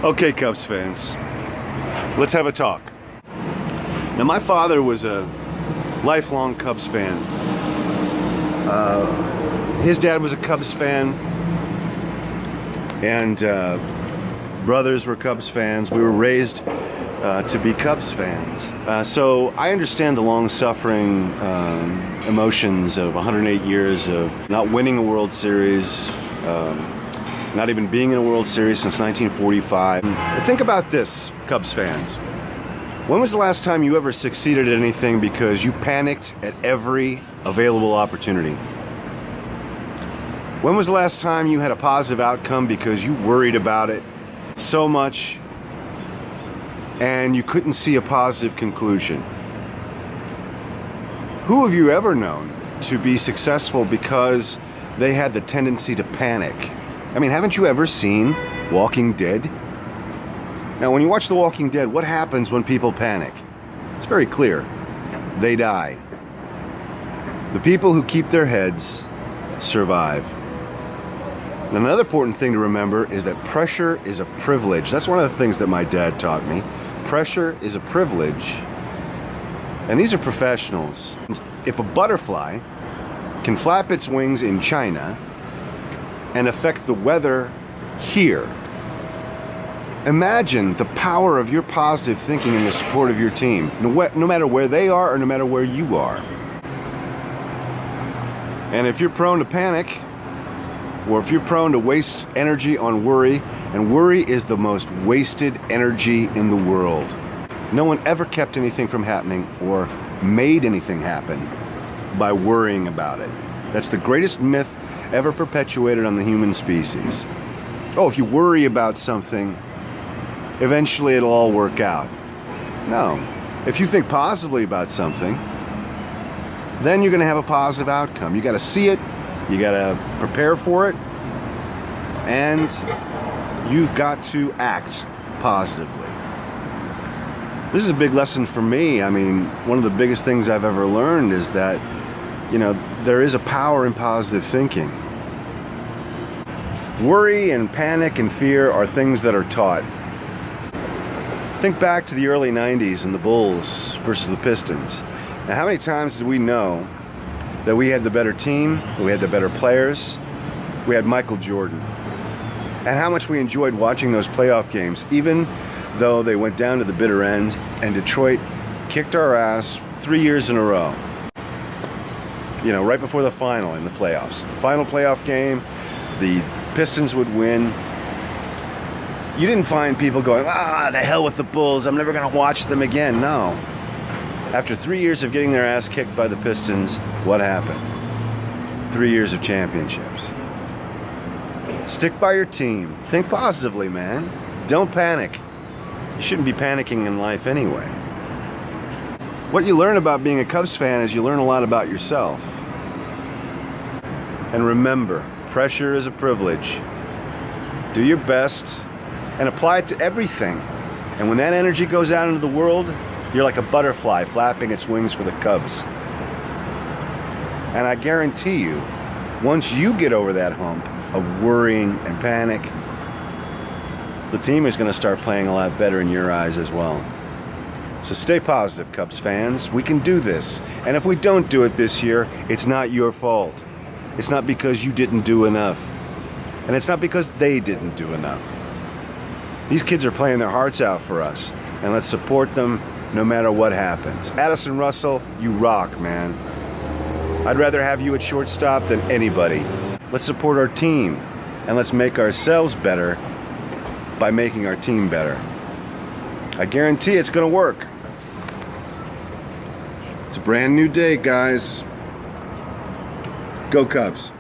Okay, Cubs fans, let's have a talk. Now, my father was a lifelong Cubs fan. His dad was a Cubs fan, and brothers were Cubs fans. We were raised to be Cubs fans. So I understand the long-suffering emotions of 108 years of not winning a World Series, not even being in a World Series since 1945. Think about this, Cubs fans. When was the last time you ever succeeded at anything because you panicked at every available opportunity? When was the last time you had a positive outcome because you worried about it so much and you couldn't see a positive conclusion? Who have you ever known to be successful because they had the tendency to panic? I mean, haven't you ever seen Walking Dead? Now, when you watch The Walking Dead, what happens when people panic? It's very clear. They die. The people who keep their heads survive. And another important thing to remember is that pressure is a privilege. That's one of the things that my dad taught me. Pressure is a privilege. And these are professionals. If a butterfly can flap its wings in China and affect the weather here, imagine the power of your positive thinking and the support of your team, no matter where they are or no matter where you are. And if you're prone to panic, or if you're prone to waste energy on worry, and worry is the most wasted energy in the world. No one ever kept anything from happening or made anything happen by worrying about it. That's the greatest myth ever perpetuated on the human species. Oh, if you worry about something, eventually it'll all work out. No. If you think positively about something, then you're going to have a positive outcome. You got to see it, you got to prepare for it, and you've got to act positively. This is a big lesson for me. I mean, one of the biggest things I've ever learned is that, there is a power in positive thinking. Worry and panic and fear are things that are taught. Think back to the early 90s and the Bulls versus the Pistons. Now, how many times did we know that we had the better team, that we had the better players, we had Michael Jordan? And how much we enjoyed watching those playoff games, even though they went down to the bitter end and Detroit kicked our ass 3 years in a row. Right before the final in the playoffs. The final playoff game, the Pistons would win. You didn't find people going, to hell with the Bulls, I'm never going to watch them again. No. After 3 years of getting their ass kicked by the Pistons, what happened? 3 years of championships. Stick by your team. Think positively, man. Don't panic. You shouldn't be panicking in life anyway. What you learn about being a Cubs fan is you learn a lot about yourself. And remember, pressure is a privilege. Do your best and apply it to everything. And when that energy goes out into the world, you're like a butterfly flapping its wings for the Cubs. And I guarantee you, once you get over that hump of worrying and panic, the team is going to start playing a lot better in your eyes as well. So stay positive, Cubs fans. We can do this. And if we don't do it this year, it's not your fault. It's not because you didn't do enough. And it's not because they didn't do enough. These kids are playing their hearts out for us. And let's support them no matter what happens. Addison Russell, you rock, man. I'd rather have you at shortstop than anybody. Let's support our team. And let's make ourselves better by making our team better. I guarantee it's going to work. It's a brand new day, guys. Go Cubs.